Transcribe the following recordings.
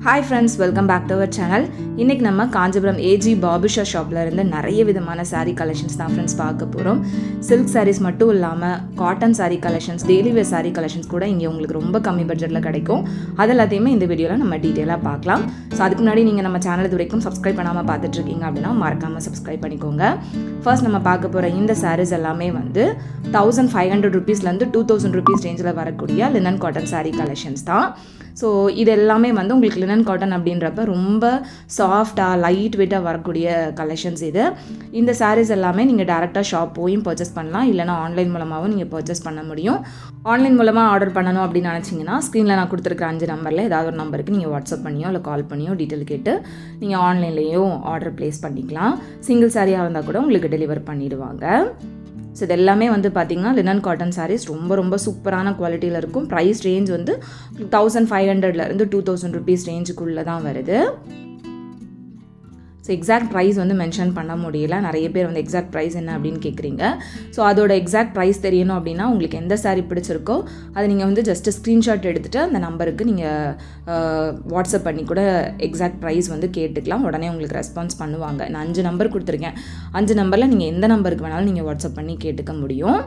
Hi friends, welcome back to our channel. இன்னைக்கு நம்ம Kanchipuram AG Babusha ஷாப்ல இருந்து நிறைய விதமான saree collections தான் friends பார்க்க போறோம். Silk sarees மட்டும் இல்லாம cotton saree collections, daily wear saree collections கூட இங்க உங்களுக்கு ரொம்ப கம்மி பட்ஜெட்ல கிடைக்கும். அதெல்லாத்தையுமே இந்த வீடியோல நம்ம டீடைலா பார்க்கலாம். சோ அதுக்கு முன்னாடி நீங்க நம்ம சேனலை இதுவரைக்கும் subscribe பண்ணாம பார்த்துட்டு இருக்கீங்க அப்படினா மறக்காம subscribe பண்ணிக்கோங்க. ஃபர்ஸ்ட் நம்ம பார்க்க போற இந்த sarees எல்லாமே வந்து 1500 rupeesல இருந்து 2000 rupees ரேஞ்சில வரக்கூடிய linen cotton saree collections தான். ஸோ இது எல்லாமே வந்து உங்களுக்கு லினன் காட்டன் அப்படின்றப்ப ரொம்ப சாஃப்டாக லைட் வெயிட்டாக வரக்கூடிய கலெக்ஷன்ஸ் இது. இந்த சாரீஸ் எல்லாமே நீங்கள் டேரெக்டாக ஷாப் போயும் பர்ச்சேஸ் பண்ணலாம், இல்லைனா ஆன்லைன் மூலமாகவும் நீங்கள் பர்ச்சேஸ் பண்ண முடியும். ஆன்லைன் மூலமாக ஆர்டர் பண்ணணும் அப்படின்னு நினச்சிங்கன்னா ஸ்க்ரீனில் நான் கொடுத்துருக்குற 5 நம்பரில் ஏதாவது ஒரு நம்பருக்கு நீங்கள் வாட்ஸ்அப் பண்ணியோ இல்லை கால் பண்ணியோ டீட்டெயில் கேட்டு நீங்கள் ஆன்லைன்லேயும் ஆர்டர் ப்ளேஸ் பண்ணிக்கலாம். சிங்கிள் சாரியாக இருந்தால் கூட உங்களுக்கு டெலிவர் பண்ணிடுவாங்க. ஸோ இது எல்லாமே வந்து பார்த்திங்கன்னா லினன் காட்டன் சாரீஸ் ரொம்ப சூப்பரான குவாலிட்டியில் இருக்கும். ப்ரைஸ் ரேஞ்ச் வந்து 1500லேருந்து 2000 rupees ரேஞ்சுக்குள்ளே தான் வருது. ஸோ எக்ஸாக்ட் ப்ரைஸ் வந்து மென்ஷன் பண்ண முடியல. நிறைய பேர் வந்து எக்ஸாக்ட் ப்ரைஸ் என்ன அப்படின்னு கேட்குறீங்க. ஸோ அதோட எக்ஸாக்ட் ப்ரைஸ் தெரியணும் அப்படின்னா உங்களுக்கு எந்த சாரீ பிடிச்சிருக்கோ அதை நீங்கள் வந்து ஜஸ்ட்டு ஸ்க்ரீன்ஷாட் எடுத்துகிட்டு அந்த நம்பருக்கு நீங்கள் வாட்ஸ்அப் பண்ணி கூட எக்ஸாக்ட் ப்ரைஸ் வந்து கேட்டுக்கலாம். உடனே உங்களுக்கு ரெஸ்பான்ஸ் பண்ணுவாங்க. நான் 5 நம்பர் கொடுத்துருக்கேன். 5 நம்பரில் நீங்கள் எந்த நம்பருக்கு வேணாலும் நீங்கள் வாட்ஸ்அப் பண்ணி கேட்டுக்க முடியும்.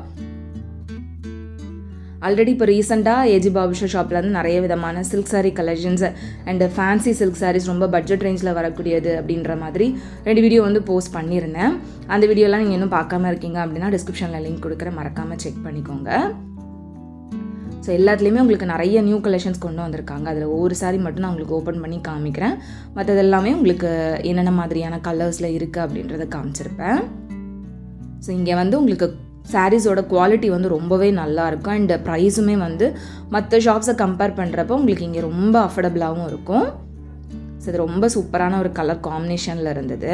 ஆல்ரெடி இப்போ ரீசெண்டாக ஏஜி பாபுஷா ஷாப்லேருந்து நிறைய விதமான silk sari collections and fancy silk saris ரொம்ப பட்ஜெட் ரேஞ்சில் வரக்கூடியது அப்படின்ற மாதிரி 2 வீடியோ வந்து போஸ்ட் பண்ணியிருந்தேன். அந்த வீடியோலாம் நீங்கள் இன்னும் பார்க்காம இருக்கீங்க அப்படின்னா டிஸ்கிரிப்ஷனில் லிங்க் கொடுக்குற மறக்காமல் செக் பண்ணிக்கோங்க. ஸோ எல்லாத்துலேயுமே உங்களுக்கு நிறைய நியூ கலெக்ஷன்ஸ் கொண்டு வந்திருக்காங்க. அதில் ஒவ்வொரு சாரீ மட்டும் நான் உங்களுக்கு ஓப்பன் பண்ணி காமிக்கிறேன். மற்றது எல்லாமே உங்களுக்கு என்னென்ன மாதிரியான கலர்ஸில் இருக்குது அப்படின்றத காமிச்சிருப்பேன். ஸோ இங்கே வந்து உங்களுக்கு சாரீஸோட குவாலிட்டி வந்து ரொம்பவே நல்லாயிருக்கும் அண்ட் ப்ரைஸுமே வந்து மற்ற ஷாப்ஸை கம்பேர் பண்ணுறப்போ உங்களுக்கு இங்கே ரொம்ப அஃபோர்டபுளாகவும் இருக்கும். ஸோ இது ரொம்ப சூப்பரான ஒரு கலர் காம்பினேஷனில் இருந்தது.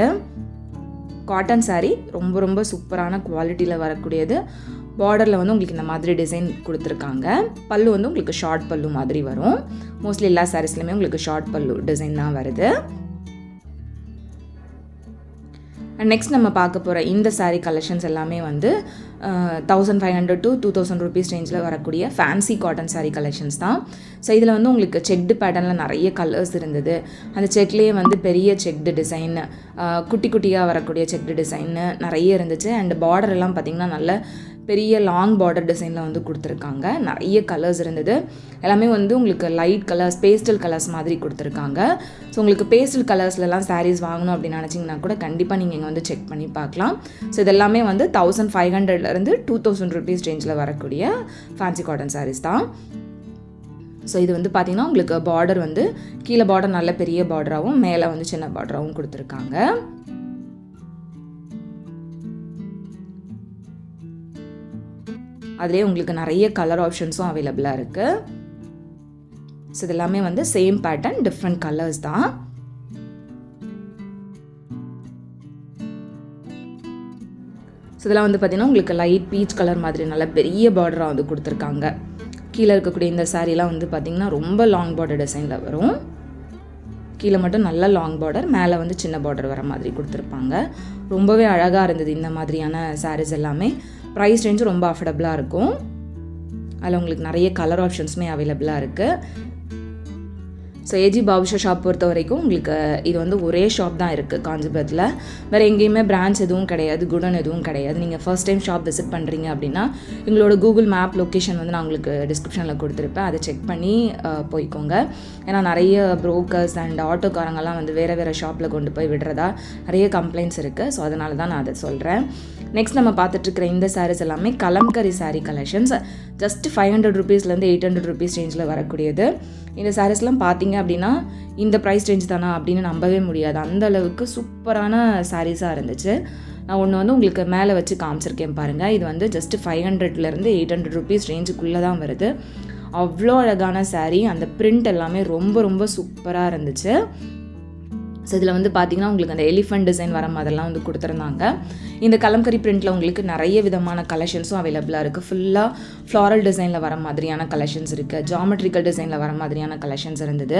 காட்டன் சாரீ ரொம்ப சூப்பரான குவாலிட்டியில் வரக்கூடியது. பார்டரில் வந்து உங்களுக்கு இந்த மாதிரி டிசைன் கொடுத்துருக்காங்க. பல்லு வந்து உங்களுக்கு ஷார்ட் பல்லு மாதிரி வரும். மோஸ்ட்லி எல்லா சாரீஸ்லையுமே உங்களுக்கு ஷார்ட் பல்லு டிசைன் தான் வருது. அண்ட் நெக்ஸ்ட் நம்ம பார்க்க போகிற இந்த சாரீ கலெக்ஷன்ஸ் எல்லாமே வந்து 1500 to 2000 rupees ரேஞ்சில் வரக்கூடிய ஃபேன்சி காட்டன் சாரீ கலெக்ஷன்ஸ் தான். ஸோ இதில் வந்து உங்களுக்கு செக்டு பேட்டர்னில் நிறைய கலர்ஸ் இருந்தது. அந்த செக்லேயே வந்து பெரிய செக்டு டிசைன், குட்டியாக வரக்கூடிய செக்டு டிசைன்னு நிறைய இருந்துச்சு. அண்ட் பார்டர் எல்லாம் பார்த்திங்கன்னா நல்ல பெரிய லாங் பார்டர் டிசைனில் வந்து கொடுத்துருக்காங்க. நிறைய கலர்ஸ் இருந்தது. எல்லாமே வந்து உங்களுக்கு லைட் கலர்ஸ், பேஸ்டல் கலர்ஸ் மாதிரி கொடுத்துருக்காங்க. ஸோ உங்களுக்கு பேஸ்டல் கலர்ஸ்லாம் சாரீஸ் வாங்கணும் அப்படின்னு நினச்சிங்கன்னா கூட கண்டிப்பாக நீங்கள் இங்கே வந்து செக் பண்ணி பார்க்கலாம். ஸோ இதெல்லாமே வந்து 1500லேருந்து 2000 rupees ரேஞ்சில் வரக்கூடிய ஃபேன்சி காட்டன் சாரீஸ் தான். ஸோ இது வந்து பார்த்திங்கன்னா உங்களுக்கு பார்டர் வந்து கீழே பார்டர் நல்ல பெரிய பார்டராகவும் மேலே வந்து சின்ன பார்டராகவும் கொடுத்துருக்காங்க. அதுலேயே உங்களுக்கு நிறைய கலர் ஆப்ஷன்ஸும் அவைலபிளாக இருக்குது. ஸோ இதெல்லாமே வந்து சேம் பேட்டர்ன், டிஃப்ரெண்ட் கலர்ஸ் தான். ஸோ இதெல்லாம் வந்து பார்த்திங்கன்னா உங்களுக்கு லைட் பீச் கலர் மாதிரி நல்ல பெரிய பார்டராக வந்து கொடுத்துருக்காங்க. கீழே இருக்கக்கூடிய இந்த சாரீலாம் வந்து பார்த்திங்கன்னா ரொம்ப லாங் பார்டர் டிசைனில் வரும். கீழே மட்டும் நல்ல லாங் பார்டர், மேலே வந்து சின்ன பார்டர் வர மாதிரி கொடுத்துருப்பாங்க. ரொம்பவே அழகாக இருந்தது இந்த மாதிரியான சாரீஸ் எல்லாமே. ப்ரைஸ் ரேஞ்சும் ரொம்ப அஃபோர்டபுளாக இருக்கும். அதில் உங்களுக்கு நிறைய கலர் ஆப்ஷன்ஸுமே அவைலபிளாக இருக்குது. ஸோ ஏஜி பாபுஷா ஷாப் பொறுத்த வரைக்கும் உங்களுக்கு இது வந்து ஒரே ஷாப் தான் இருக்குது காஞ்சிபுரத்தில். வேறு எங்கேயுமே பிரான்ச் எதுவும் கிடையாது, குடோன் எதுவும் கிடையாது. நீங்கள் ஃபர்ஸ்ட் டைம் ஷாப் விசிட் பண்ணுறீங்க அப்படின்னா எங்களோட கூகுள் மேப் லொக்கேஷன் வந்து நான் உங்களுக்கு டிஸ்கிரிப்ஷனில் கொடுத்துருப்பேன். அதை செக் பண்ணி போய்க்கோங்க. ஏன்னா நிறைய புரோக்கர்ஸ் அண்ட் ஆட்டோக்காரங்கெல்லாம் வந்து வேறு ஷாப்பில் கொண்டு போய் விடுறதா நிறைய கம்ப்ளைண்ட்ஸ் இருக்குது. ஸோ அதனால தான் நான் அதை சொல்கிறேன். நெக்ஸ்ட் நம்ம பார்த்துட்ருக்கிற இந்த சாரீஸ் எல்லாமே kalamkari sari collections. Just 500 rupeesலேருந்து 800 rupees ரேஞ்சில் வரக்கூடியது. இந்த சாரீஸ்லாம் பார்த்தீங்க அப்படின்னா இந்த ப்ரைஸ் ரேஞ்ச் தானா அப்படின்னு நம்பவே முடியாது. அந்த அளவுக்கு சூப்பரான சாரீஸாக இருந்துச்சு. நான் ஒன்று வந்து உங்களுக்கு மேலே வச்சு காமிச்சிருக்கேன் பாருங்கள். இது வந்து ஜஸ்ட் 500லேருந்து 800 rupees ரேஞ்சுக்குள்ளே தான் வருது. அவ்வளோ அழகான சாரீ. அந்த பிரிண்ட் எல்லாமே ரொம்ப சூப்பராக இருந்துச்சு. ஸோ இதில் வந்து பார்த்திங்கன்னா உங்களுக்கு அந்த எலிஃபண்ட் டிசைன் வர மாதிரிலாம் வந்து கொடுத்துருந்தாங்க. இந்த கலம்கரி பிரிண்ட்டில் உங்களுக்கு நிறைய விதமான கலெக்ஷன்ஸும் அவைலபிளாக இருக்குது. ஃபுல்லாக ஃப்ளாரல் டிசைனில் வர மாதிரியான கலெக்ஷன்ஸ் இருக்குது, ஜாமெட்ரிக்கல் டிசைனில் வர மாதிரியான கலெக்ஷன்ஸ் இருந்தது.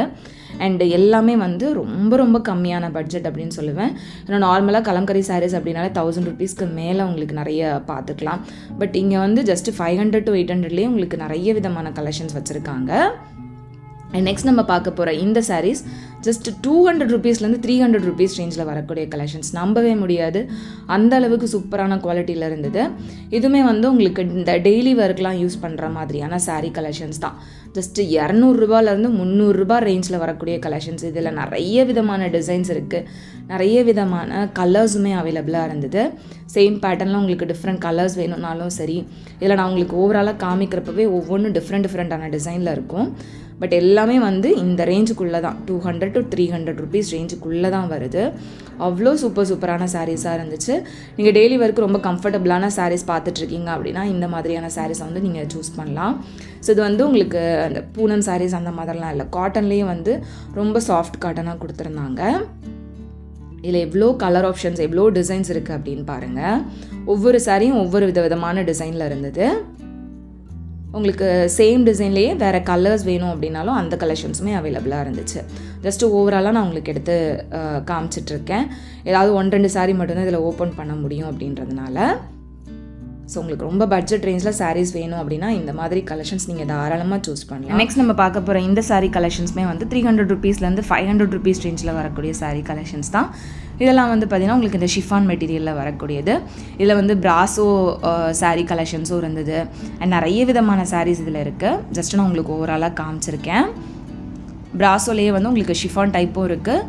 அண்டு எல்லாமே வந்து ரொம்ப கம்மியான பட்ஜெட் அப்படின்னு சொல்லுவேன். ஏன்னா நார்மலாக கலம்கரி சாரீஸ் அப்படின்னாலே 1000 rupeesக்கு மேலே உங்களுக்கு நிறைய பார்த்துக்கலாம். பட் இங்கே வந்து ஜஸ்ட் 500 to 800லேயே உங்களுக்கு நிறைய விதமான கலெக்ஷன்ஸ் வச்சுருக்காங்க. நெக்ஸ்ட் நம்ம பார்க்க போகிற இந்த சாரீஸ் ஜஸ்ட் 200 ரூபீஸ்லேருந்து 300 ரூபீஸ் ரேஞ்சில் வரக்கூடிய கலெக்ஷன்ஸ். நம்பவே முடியாது, அந்த அளவுக்கு சூப்பரான குவாலிட்டியில் இருந்தது. இதுவுமே வந்து உங்களுக்கு இந்த டெய்லி ஒர்க்லாம் யூஸ் பண்ணுற மாதிரியான சாரீ கலெக்ஷன்ஸ் தான். ஜஸ்ட் 200 ரூபாயிலேருந்து 300 ரூபா ரேஞ்சில் வரக்கூடிய கலெக்ஷன்ஸ். இதில் நிறைய விதமான டிசைன்ஸ் இருக்குது, நிறைய விதமான கலர்ஸுமே அவைலபிளாக இருந்தது. சேம் பேட்டர்னில் உங்களுக்கு டிஃப்ரெண்ட் கலர்ஸ் வேணும்னாலும் சரி, இதில் நான் உங்களுக்கு ஓவராலாக காமிக்கிறப்பவே ஒவ்வொன்றும் டிஃப்ரெண்ட்டான டிசைனில் இருக்கும். பட் எல்லாமே வந்து இந்த ரேஞ்சுக்குள்ளே தான், 200 to 300 ரூபீஸ் ரேஞ்சுக்குள்ளே தான் வருது. அவ்வளோ சூப்பரான சாரீஸாக இருந்துச்சு. நீங்கள் டெய்லி ஒர்க்கு ரொம்ப கம்ஃபர்டபுளான சாரீஸ் பார்த்துட்ருக்கீங்க அப்படின்னா இந்த மாதிரியான சாரீஸை வந்து நீங்கள் சூஸ் பண்ணலாம். ஸோ இது வந்து உங்களுக்கு அந்த பூனம் சாரீஸ் அந்த மாதிரிலாம் இல்லை, காட்டன்லேயே வந்து ரொம்ப சாஃப்ட் காட்டனாக கொடுத்துருந்தாங்க. இதில் எவ்வளோ கலர் ஆப்ஷன்ஸ், எவ்வளோ டிசைன்ஸ் இருக்குது அப்படின்னு பாருங்கள். ஒவ்வொரு சாரியும் ஒவ்வொரு விதமான டிசைனில் இருந்தது. உங்களுக்கு சேம் டிசைன்லேயே வேறு கலர்ஸ் வேணும் அப்படின்னாலும் அந்த கலெக்ஷன்ஸுமே அவைலபிளாக இருந்துச்சு. ஜஸ்ட்டு ஓவராலாக நான் உங்களுக்கு எடுத்து காமிச்சிட்ருக்கேன். ஏதாவது 1-2 சாரீ மட்டும்தான் இதில் ஓப்பன் பண்ண முடியும் அப்படின்றதுனால. ஸோ உங்களுக்கு ரொம்ப பட்ஜெட் ரேஞ்சில் சாரீஸ் வேணும் அப்படின்னா இந்த மாதிரி கலெக்ஷன்ஸ் நீங்கள் தாராளமாக சூஸ் பண்ணலாம். நெக்ஸ்ட் நம்ம பார்க்க போகிற இந்த சாரீ கலெக்ஷன்ஸுமே வந்து 300 ரூபீஸ்லேருந்து 500 ரூபீஸ் ரேஞ்சில் வரக்கூடிய சாரீ கலெக்ஷன்ஸ் தான். இதெல்லாம் வந்து பார்த்திங்கன்னா உங்களுக்கு இந்த ஷிஃபான் மெட்டீரியலில் வரக்கூடியது. இதில் வந்து பிராசோ சாரீ கலெக்ஷன்ஸும் இருந்தது. அண்ட் நிறைய விதமான சாரீஸ் இதில் இருக்குது. ஜஸ்ட் நான் உங்களுக்கு ஓவராலாக காமிச்சிருக்கேன். பிராசோலேயே வந்து உங்களுக்கு ஷிஃபான் டைப்பும் இருக்குது,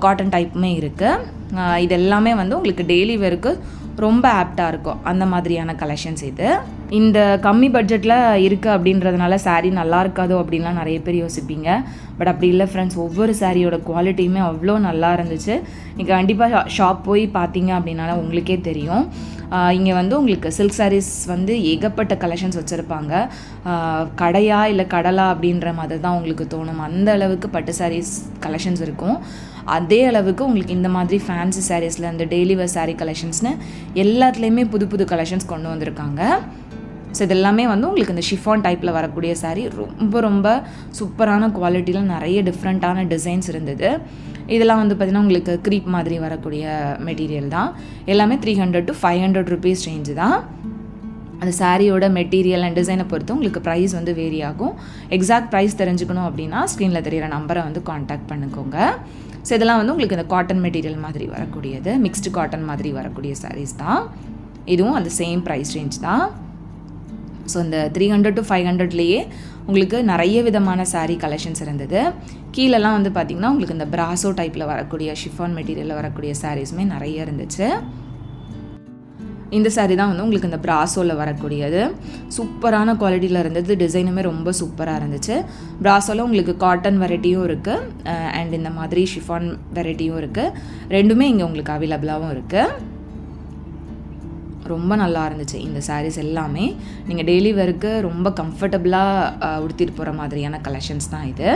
காட்டன் டைப்புமே இருக்குது. இது எல்லாமே வந்து உங்களுக்கு டெய்லி வேருக்கு ரொம்ப ஆப்டாக இருக்கும், அந்த மாதிரியான கலெக்ஷன்ஸ் இது. இந்த கம்மி பட்ஜெட்டில் இருக்குது அப்படின்றதுனால சாரீ நல்லா இருக்காதோ அப்படின்லாம் நிறைய பேர் யோசிப்பீங்க. பட் அப்படி இல்லை ஃப்ரெண்ட்ஸ், ஒவ்வொரு சாரியோட குவாலிட்டியுமே அவ்வளோ நல்லா இருந்துச்சு. நீங்கள் கண்டிப்பாக ஷாப் போய் பார்த்தீங்க அப்படின்னால உங்களுக்கே தெரியும். இங்கே வந்து உங்களுக்கு சில்க் சாரீஸ் வந்து ஏகப்பட்ட கலெக்ஷன்ஸ் வச்சுருப்பாங்க. கடையா இல்லை கடலா அப்படின்ற மாதிரி தான் உங்களுக்கு தோணும். அந்த அளவுக்கு பட்டு சாரீஸ் கலெக்ஷன்ஸ் இருக்கும். அதே அளவுக்கு உங்களுக்கு இந்த மாதிரி ஃபேன்சி சாரீஸில் இந்த டெய்லி வேர் சாரீ கலெக்ஷன்ஸ்னு எல்லாத்துலேயுமே புது கலெக்ஷன்ஸ் கொண்டு வந்திருக்காங்க. ஸோ இதெல்லாமே வந்து உங்களுக்கு இந்த ஷிஃபான் டைப்பில் வரக்கூடிய சாரீ ரொம்ப சூப்பரான குவாலிட்டியில் நிறைய டிஃப்ரெண்ட்டான டிசைன்ஸ் இருந்தது. இதெல்லாம் வந்து பார்த்திங்கன்னா உங்களுக்கு க்ரீப் மாதிரி வரக்கூடிய மெட்டீரியல் தான். எல்லாமே 300 to 500 ரூபீஸ் ரேஞ்சு தான். அந்த சாரியோட மெட்டீரியல் அண்ட் டிசைனை பொறுத்து உங்களுக்கு ப்ரைஸ் வந்து வேரி ஆகும். எக்ஸாக்ட் ப்ரைஸ் தெரிஞ்சுக்கணும் அப்படின்னா ஸ்க்ரீனில் தெரிகிற நம்பரை வந்து காண்டாக்ட் பண்ணிக்கோங்க. ஸோ இதெல்லாம் வந்து உங்களுக்கு இந்த காட்டன் மெட்டீரியல் மாதிரி வரக்கூடியது, மிக்ஸ்டு காட்டன் மாதிரி வரக்கூடிய சாரீஸ் தான். இதுவும் அந்த சேம் ப்ரைஸ் ரேஞ்ச் தான். ஸோ இந்த 300 to 500லேயே உங்களுக்கு நிறைய விதமான சாரீ கலெக்ஷன்ஸ் இருந்தது. கீழெல்லாம் வந்து பார்த்திங்கன்னா உங்களுக்கு இந்த பிராசோ டைப்பில் வரக்கூடிய ஷிஃபான் மெட்டீரியலில் வரக்கூடிய சாரீஸுமே நிறைய இருந்துச்சு. இந்த சாரீ தான் வந்து உங்களுக்கு இந்த பிராசோவில் வரக்கூடியது. சூப்பரான குவாலிட்டியில் இருந்தது. டிசைனுமே ரொம்ப சூப்பராக இருந்துச்சு. பிராசோவில் உங்களுக்கு காட்டன் வெரைட்டியும் இருக்குது அண்ட் இந்த மாதிரி ஷிஃபான் வெரைட்டியும் இருக்குது. ரெண்டுமே இங்கே உங்களுக்கு அவைலபிளாகவும் இருக்குது. ரொம்ப நல்லா இருந்துச்சு இந்த சாரீஸ் எல்லாமே. நீங்கள் டெய்லி வேருக்கு ரொம்ப கம்ஃபர்டபுளாக உடுத்திட்டு போகிற மாதிரியான கலெக்ஷன்ஸ் தான் இது.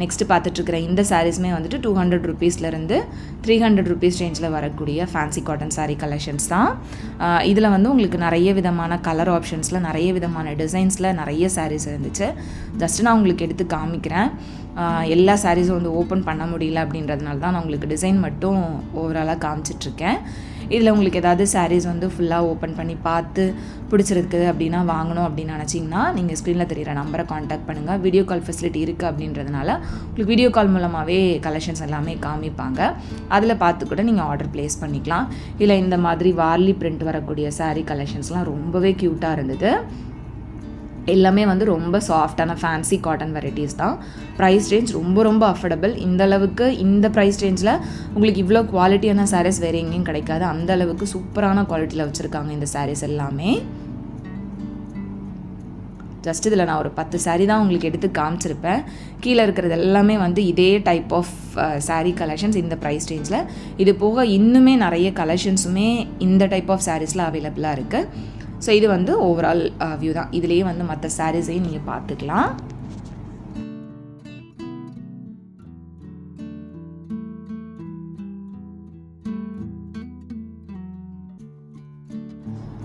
நெக்ஸ்ட்டு பார்த்துட்ருக்கிற இந்த சாரீஸுமே வந்துட்டு 200 ரூபீஸ்லேருந்து 300 ரூபீஸ் ரேஞ்சில் வரக்கூடிய ஃபேன்சி காட்டன் சாரீ கலெக்ஷன்ஸ் தான். இதில் வந்து உங்களுக்கு நிறைய விதமான கலர் ஆப்ஷன்ஸில் நிறைய விதமான டிசைன்ஸில் நிறைய சாரீஸ் இருந்துச்சு. ஜஸ்ட்டு நான் உங்களுக்கு எடுத்து காமிக்கிறேன். எல்லா சாரீஸும் வந்து ஓப்பன் பண்ண முடியல அப்படின்றதுனால தான் நான் உங்களுக்கு டிசைன் மட்டும் ஓவராலாக காமிச்சிட்ருக்கேன். இதில் உங்களுக்கு ஏதாவது சாரீஸ் வந்து ஃபுல்லாக ஓப்பன் பண்ணி பார்த்து பிடிச்சிருக்கு அப்படின்னா வாங்கணும் அப்படின்னு நினச்சிங்கன்னா நீங்கள் ஸ்க்ரீனில் தெரிகிற நம்பரை காண்டாக்ட் பண்ணுங்கள். வீடியோ கால் ஃபெசிலிட்டி இருக்குது அப்படின்றதுனால உங்களுக்கு வீடியோ கால் மூலமாகவே கலெக்ஷன்ஸ் எல்லாமே காமிப்பாங்க. அதில் பார்த்து கூட நீங்கள் ஆர்டர் ப்ளேஸ் பண்ணிக்கலாம். இல்லை இந்த மாதிரி வார்லி பிரிண்ட் வரக்கூடிய சாரீ கலெக்ஷன்ஸ்லாம் ரொம்பவே க்யூட்டாக இருந்தது. எல்லாமே வந்து ரொம்ப சாஃப்டான ஃபேன்சி காட்டன் வெரைட்டிஸ் தான். ப்ரைஸ் ரேஞ்ச் ரொம்ப அஃபோர்டபுள். இந்த அளவுக்கு இந்த ப்ரைஸ் ரேஞ்சில் உங்களுக்கு இவ்வளோ குவாலிட்டியான சாரீஸ் வேறு எங்கேயும் கிடைக்காது. அந்த அளவுக்கு சூப்பரான குவாலிட்டியில் வச்சுருக்காங்க இந்த சாரீஸ் எல்லாமே. ஜஸ்ட் இதில் நான் ஒரு 10 சாரீ தான் உங்களுக்கு எடுத்து காமிச்சிருப்பேன். கீழே இருக்கிறது எல்லாமே வந்து இதே டைப் ஆஃப் சாரீ கலெக்ஷன்ஸ் இந்த ப்ரைஸ் ரேஞ்சில். இது போக இன்னுமே நிறைய கலெக்ஷன்ஸுமே இந்த டைப் ஆஃப் சாரீஸில் அவைலபிளாக இருக்குது. ஸோ இது வந்து ஓவரால் வியூ தான். இதுலேயே வந்து மற்ற சாரீஸையும் நீங்கள் பார்த்துக்கலாம்.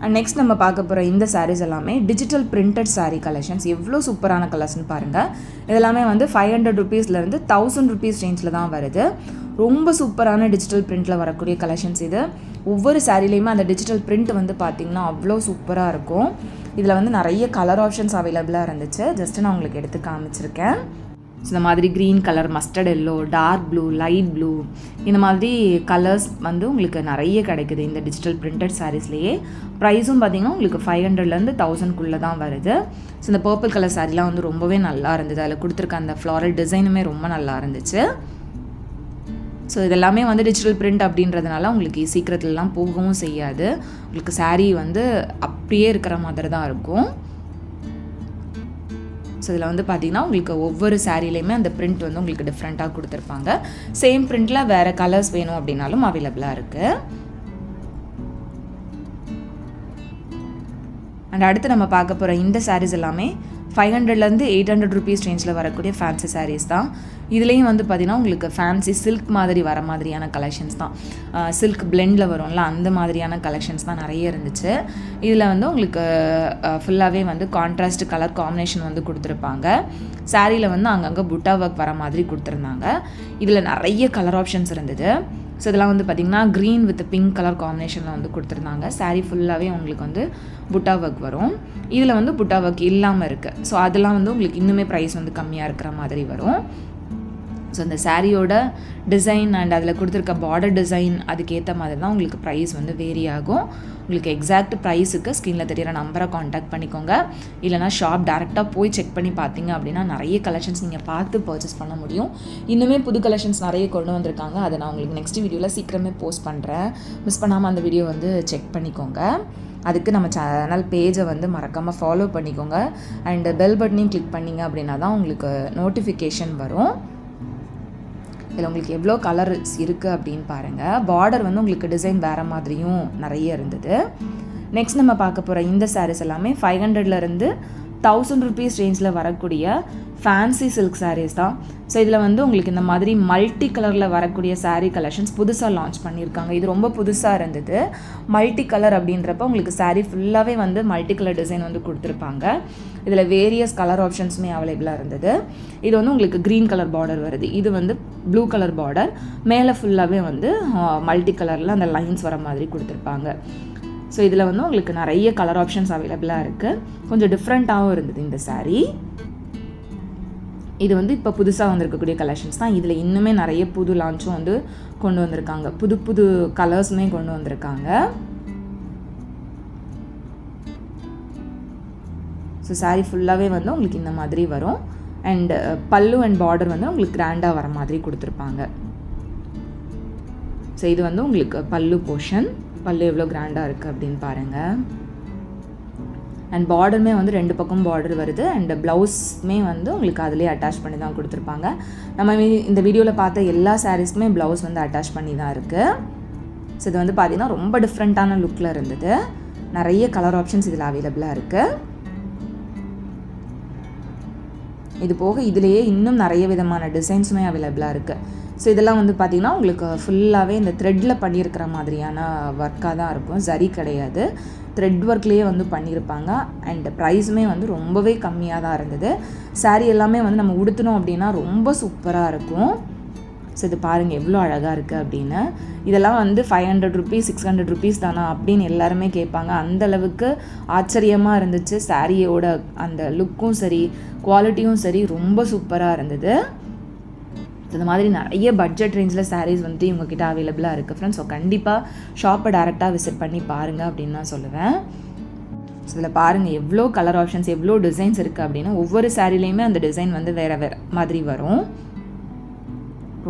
அண்ட் நெக்ஸ்ட் நம்ம பார்க்க போகிற இந்த சாரீஸ் எல்லாமே டிஜிட்டல் பிரிண்டட் சாரீ கலெக்ஷன்ஸ். எவ்வளோ சூப்பரான கலர்ஸ்னு பாருங்கள். இதெல்லாமே வந்து 500 ரூபீஸ்லேருந்து 1000 ரூபீஸ் ரேஞ்சில் தான் வருது. ரொம்ப சூப்பரான டிஜிட்டல் பிரிண்டில் வரக்கூடிய கலெக்ஷன்ஸ் இது. ஒவ்வொரு சாரீலையுமே அந்த டிஜிட்டல் பிரிண்ட் வந்து பார்த்திங்கன்னா அவ்வளோ சூப்பராக இருக்கும். இதில் வந்து நிறைய கலர் ஆப்ஷன்ஸ் அவைலபிளாக இருந்துச்சு. ஜஸ்ட்டு நான் உங்களுக்கு எடுத்து காமிச்சிருக்கேன். ஸோ இந்த மாதிரி green colour, mustard yellow, dark blue, light blue, இந்த மாதிரி கலர்ஸ் வந்து உங்களுக்கு நிறைய கிடைக்குது இந்த டிஜிட்டல் பிரிண்டட் சாரீஸ்லேயே. ப்ரைஸும் பார்த்திங்கன்னா உங்களுக்கு 500லேருந்து 1000க்குள்ளே தான் வருது. ஸோ இந்த பர்பிள் கலர் சாரீலாம் வந்து ரொம்பவே நல்லா இருந்தது. அதில் கொடுத்துருக்க அந்த ஃப்ளாரல் டிசைனுமே ரொம்ப நல்லா இருந்துச்சு. ஸோ இதெல்லாமே வந்து டிஜிட்டல் பிரிண்ட் அப்படின்றதுனால உங்களுக்கு சீக்கிரத்துலலாம் போகவும் செய்யாது. உங்களுக்கு சாரீ வந்து அப்படியே இருக்கிற மாதிரி தான் இருக்கும். ஸோ இதில் வந்து பார்த்திங்கன்னா உங்களுக்கு ஒவ்வொரு சாரீலையுமே அந்த பிரிண்ட் வந்து உங்களுக்கு டிஃப்ரெண்ட்டாக கொடுத்துருப்பாங்க. சேம் பிரிண்டில் வேறு கலர்ஸ் வேணும் அப்படின்னாலும் அவைலபிளாக இருக்குது. அண்ட் அடுத்து நம்ம பார்க்க போகிற இந்த சாரீஸ் எல்லாமே 500லேருந்து 800 ருபீஸ் ரேஞ்சில் வரக்கூடிய ஃபேன்சி சாரீஸ் தான். இதுலேயும் வந்து பார்த்திங்கன்னா உங்களுக்கு ஃபேன்சி சில்க் மாதிரி வர மாதிரியான கலெக்ஷன்ஸ் தான். சில்க் பிளெண்டில் வரும்ல அந்த மாதிரியான கலெக்ஷன்ஸ் தான் நிறைய இருந்துச்சு. இதில் வந்து உங்களுக்கு ஃபுல்லாகவே வந்து கான்ட்ராஸ்ட் கலர் காம்பினேஷன் வந்து கொடுத்துருப்பாங்க. சாரியில் வந்து அங்கங்கே புட்டா ஒர்க் வர மாதிரி கொடுத்துருந்தாங்க. இதில் நிறைய கலர் ஆப்ஷன்ஸ் இருந்தது. ஸோ இதெல்லாம் வந்து பார்த்திங்கன்னா க்ரீன் வித் பிங்க் கலர் காம்பினேஷனில் வந்து கொடுத்துருந்தாங்க. சாரீ ஃபுல்லாகவே உங்களுக்கு வந்து புட்டா ஒர்க் வரும். இதில் வந்து புட்டா ஒர்க் இல்லாமல் இருக்குது. ஸோ அதெல்லாம் வந்து உங்களுக்கு இன்னுமே ப்ரைஸ் வந்து கம்மியாக இருக்கிற மாதிரி வரும். ஸோ அந்த சாரியோட டிசைன் அண்ட் அதில் கொடுத்துருக்க பார்டர் டிசைன் அதுக்கேற்ற மாதிரி தான் உங்களுக்கு ப்ரைஸ் வந்து வேரி ஆகும். உங்களுக்கு எக்ஸாக்ட் ப்ரைஸுக்கு ஸ்க்ரீனில் தெரியிற நம்பரை காண்டாக்ட் பண்ணிக்கோங்க. இல்லைனா ஷாப் டேரெக்டாக போய் செக் பண்ணி பார்த்தீங்க அப்படின்னா நிறைய கலெக்ஷன்ஸ் நீங்கள் பார்த்து பர்ச்சேஸ் பண்ண முடியும். இன்னுமே புது கலெக்ஷன்ஸ் நிறைய கொண்டு வந்திருக்காங்க. அதை நான் உங்களுக்கு நெக்ஸ்ட் வீடியோவில் சீக்கிரமே போஸ்ட் பண்ணுறேன். மிஸ் பண்ணாமல் அந்த வீடியோ வந்து செக் பண்ணிக்கோங்க. அதுக்கு நம்ம சேனல் பேஜை வந்து மறக்காமல் ஃபாலோ பண்ணிக்கோங்க. அண்ட் பெல் பட்டனையும் கிளிக் பண்ணிங்க அப்படின்னா தான் உங்களுக்கு நோட்டிஃபிகேஷன் வரும். இதில் உங்களுக்கு எவ்வளோ கலர்ஸ் இருக்குது அப்படின்னு பாருங்கள். பார்டர் வந்து உங்களுக்கு டிசைன் வேறு மாதிரியும் நிறைய இருந்தது. நெக்ஸ்ட் நம்ம பார்க்க போகிற இந்த சாரீஸ் எல்லாமே 500லேருந்து 1000 ருபீஸ் ரேஞ்சில் வரக்கூடிய ஃபேன்சி சில்க் சாரீஸ் தான். ஸோ இதில் வந்து உங்களுக்கு இந்த மாதிரி மல்டி கலரில் வரக்கூடிய சாரீ கலெக்ஷன்ஸ் புதுசாக லான்ச் பண்ணியிருக்காங்க. இது ரொம்ப புதுசாக இருந்தது. மல்டி கலர் அப்படின்றப்ப உங்களுக்கு சாரீ ஃபுல்லாகவே வந்து மல்டி கலர் டிசைன் வந்து கொடுத்துருப்பாங்க. இதில் வேரியஸ் கலர் ஆப்ஷன்ஸுமே அவைலபிளாக இருந்தது. இது வந்து உங்களுக்கு க்ரீன் கலர் பார்டர் வருது. இது வந்து ப்ளூ கலர் பார்டர். மேலே ஃபுல்லாகவே வந்து மல்டி கலரில் அந்த லைன்ஸ் வர மாதிரி கொடுத்துருப்பாங்க. ஸோ இதில் வந்து உங்களுக்கு நிறைய கலர் ஆப்ஷன்ஸ் அவைலபிளாக இருக்குது. கொஞ்சம் டிஃப்ரெண்ட்டாகவும் இருந்தது இந்த சாரீ. இது வந்து இப்போ புதுசாக வந்திருக்கக்கூடிய கலெக்ஷன்ஸ் தான். இதில் இன்னுமே நிறைய புது லான்ச்சும் வந்து கொண்டு வந்திருக்காங்க. புது புது கலர்ஸுமே கொண்டு வந்திருக்காங்க. ஸோ சாரீ ஃபுல்லாகவே வந்து உங்களுக்கு இந்த மாதிரி வரும். அண்ட் பல்லு அண்ட் பார்டர் வந்து உங்களுக்கு கிராண்டாக வர மாதிரி கொடுத்துருப்பாங்க. ஸோ இது வந்து உங்களுக்கு பல்லு போர்ஷன். பல்லு எவ்வளோ கிராண்டாக இருக்குது அப்படின்னு பாருங்கள். அண்ட் பார்டருமே வந்து 2 பக்கம் பார்டர் வருது. அண்ட் ப்ளவுஸுமே வந்து உங்களுக்கு அதிலே அட்டாச் பண்ணி தான் கொடுத்துருப்பாங்க. நம்ம இந்த வீடியோவில் பார்த்த எல்லா சாரீஸ்க்குமே ப்ளவுஸ் வந்து அட்டாச் பண்ணி தான் இருக்குது. ஸோ இது வந்து பார்த்திங்கன்னா ரொம்ப டிஃப்ரெண்ட்டான லுக்கில் இருந்தது. நிறைய கலர் ஆப்ஷன்ஸ் இதில் அவைலபிளாக இருக்குது. இது போக இதிலேயே இன்னும் நிறைய விதமான டிசைன்ஸுமே அவைலபிளாக இருக்குது. ஸோ இதெல்லாம் வந்து பார்த்திங்கன்னா உங்களுக்கு ஃபுல்லாகவே இந்த த்ரெட்டில் பண்ணியிருக்கிற மாதிரியான ஒர்க்காக தான் இருக்கும். சரி கிடையாது, த்ரெட் ஒர்க்லேயே வந்து பண்ணியிருப்பாங்க. அண்ட் ப்ரைஸுமே வந்து ரொம்பவே கம்மியாக தான் இருந்தது. சாரீ எல்லாமே வந்து நம்ம உடுத்தினோம் அப்படின்னா ரொம்ப சூப்பராக இருக்கும். ஸோ இது பாருங்கள் எவ்வளோ அழகாக இருக்குது அப்படின்னு. இதெல்லாம் வந்து 500 ருபீஸ் 600 ருபீஸ் தானா அப்படின்னு எல்லாருமே கேட்பாங்க. அந்தளவுக்கு ஆச்சரியமாக இருந்துச்சு. சாரியோட அந்த லுக்கும் சரி குவாலிட்டியும் சரி ரொம்ப சூப்பராக இருந்தது. இந்த மாதிரி நிறைய பட்ஜெட் ரேஞ்சில் சாரீஸ் வந்து இவங்ககிட்ட அவைலபிளாக இருக்குது ஃப்ரெண்ட்ஸ். ஸோ கண்டிப்பாக ஷாப்பை டேரெக்டாக விசிட் பண்ணி பாருங்கள் அப்படின்னு நான் சொல்லுவேன். ஸோ இதில் பாருங்கள் எவ்வளோ கலர் ஆப்ஷன்ஸ் எவ்வளோ டிசைன்ஸ் இருக்குது அப்படின்னா ஒவ்வொரு சாரீலையுமே அந்த டிசைன் வந்து வேறு வேறு மாதிரி வரும்.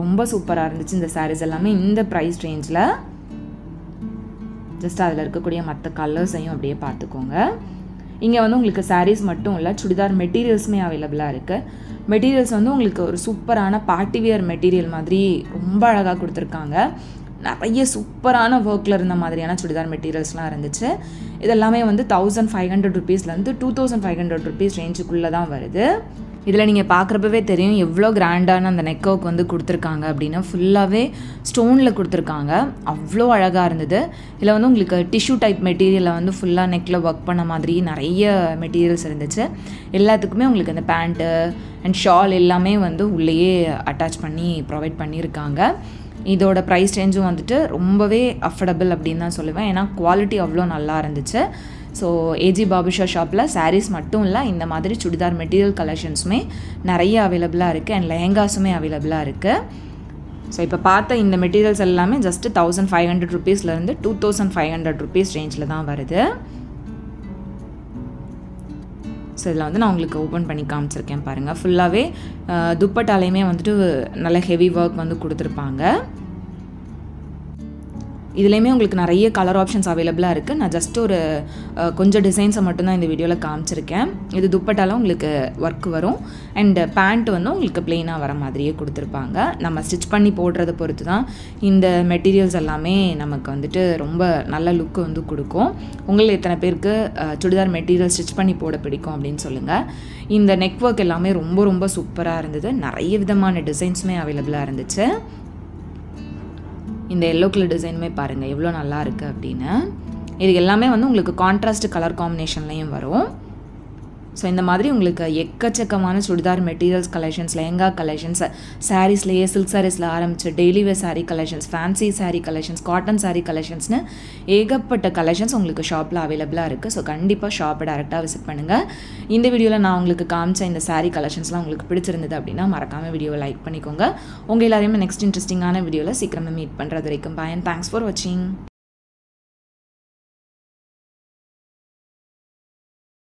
ரொம்ப சூப்பராக இருந்துச்சு இந்த சாரீஸ் எல்லாமே இந்த ப்ரைஸ் ரேஞ்சில். ஜஸ்ட் அதில் இருக்கக்கூடிய மற்ற கலர்ஸையும் அப்படியே பார்த்துக்கோங்க. இங்கே வந்து உங்களுக்கு சாரீஸ் மட்டும் இல்லை, சுடிதார் மெட்டீரியல்ஸுமே அவைலபிளாக இருக்குது. மெட்டீரியல்ஸ் வந்து உங்களுக்கு ஒரு சூப்பரான பார்ட்டிவியர் மெட்டீரியல் மாதிரி ரொம்ப அழகாக கொடுத்துருக்காங்க. நிறைய சூப்பரான ஒர்க்கில் இருந்த மாதிரியான சுடிதார் மெட்டீரியல்ஸ்லாம் இருந்துச்சு. இதெல்லாமே வந்து 1500 ருபீஸ்லேருந்து 2500 ருபீஸ் ரேஞ்சுக்குள்ளே தான் வருது. இதில் நீங்கள் பார்க்குறப்பவே தெரியும் எவ்வளோ கிராண்டான அந்த நெக் ஒர்க் வந்து கொடுத்துருக்காங்க அப்படின்னு. ஃபுல்லாகவே ஸ்டோனில் கொடுத்துருக்காங்க. அவ்வளோ அழகாக இருந்தது. இதில் வந்து உங்களுக்கு டிஷ்யூ டைப் மெட்டீரியலில் வந்து ஃபுல்லாக நெக்கில் ஒர்க் பண்ண மாதிரி நிறைய மெட்டீரியல்ஸ் இருந்துச்சு. எல்லாத்துக்குமே உங்களுக்கு அந்த பேண்ட்டு அண்ட் ஷால் எல்லாமே வந்து உள்ளேயே அட்டாச் பண்ணி ப்ரொவைட் பண்ணியிருக்காங்க. இதோட ப்ரைஸ் ரேஞ்சும் வந்துட்டு ரொம்பவே அஃபோர்டபுள் அப்படின்னு தான் சொல்லுவேன். ஏன்னா குவாலிட்டி அவ்வளோ நல்லா இருந்துச்சு. ஸோ ஏஜி பாபுஷா ஷாப்பில் சாரீஸ் மட்டும் இல்லை, இந்த மாதிரி சுடிதார் மெட்டீரியல் கலெக்ஷன்ஸுமே நிறைய அவைலபிளாக இருக்குது அண்ட் லெஹங்காஸுமே அவைலபிளாக இருக்குது. ஸோ இப்போ பார்த்த இந்த மெட்டீரியல்ஸ் எல்லாமே ஜஸ்ட் 1500 ருபீஸ்லேருந்து 2500 ருபீஸ் ரேஞ்சில் தான் வருது. ஸோ இதில் வந்து நான் உங்களுக்கு ஓப்பன் பண்ணி காமிச்சிருக்கேன் பாருங்கள். ஃபுல்லாகவே துப்பட்டாலையுமே வந்துட்டு நல்ல ஹெவி ஒர்க் வந்து கொடுத்துருப்பாங்க. இதுலேயுமே உங்களுக்கு நிறைய கலர் ஆப்ஷன்ஸ் அவைலபிளாக இருக்குது. நான் ஜஸ்ட் ஒரு கொஞ்சம் டிசைன்ஸை மட்டும்தான் இந்த வீடியோவில் காமிச்சிருக்கேன். இது துப்பட்டாலும் உங்களுக்கு ஒர்க் வரும் அண்ட் பேண்ட் வந்து உங்களுக்கு ப்ளெயினாக வர மாதிரியே கொடுத்துருப்பாங்க. நம்ம ஸ்டிச் பண்ணி போடுறத பொறுத்து தான் இந்த மெட்டீரியல்ஸ் எல்லாமே நமக்கு வந்துட்டு ரொம்ப நல்ல லுக்கு வந்து கொடுக்கும். உங்களில் எத்தனை பேருக்கு சுடிதார் மெட்டீரியல் ஸ்டிச் பண்ணி போட பிடிக்கும் அப்படின்னு சொல்லுங்கள். இந்த நெக் ஒர்க் எல்லாமே ரொம்ப ரொம்ப சூப்பராக இருந்தது. நிறைய விதமான டிசைன்ஸுமே அவைலபிளாக இருந்துச்சு. இந்த எல்லோ கலர் டிசைனுமே பாருங்கள் எவ்வளோ நல்லா இருக்குது அப்படின்னு. இது எல்லாமே வந்து உங்களுக்கு கான்ட்ராஸ்ட் கலர் காம்பினேஷன்லேயும் வரும். ஸோ இந்த மாதிரி உங்களுக்கு எக்கச்சக்கமான churidar materials collections, lehenga collections, சாரீஸ்லேயே சில்க் சாரீஸில் ஆரம்பிச்சு daily wear sari collections, fancy sari collections, cotton sari கலெக்ஷன்ஸ்னு ஏகப்பட்ட கலெக்ஷன்ஸ் உங்களுக்கு ஷாப்பில் அவைலபிளாக இருக்குது. ஸோ கண்டிப்பாக ஷாப்பை டேரெக்டாக விசிட் பண்ணுங்கள். இந்த வீடியோவில் நான் உங்களுக்கு காமிச்ச இந்த சாரீ கலெக்ஷன்ஸ்லாம் உங்களுக்கு பிடிச்சிருந்தது அப்படின்னா மறக்காமல் வீடியோவை லைக் பண்ணிக்கோங்க. உங்கள் எல்லாரையுமே நெக்ஸ்ட் இன்ட்ரெஸ்டிங்கான வீடியோவில் சீக்கிரமாக மீட் பண்ணுறது வரைக்கும் பாய் அண்ட் தேங்க்ஸ் ஃபார் வாட்சிங்.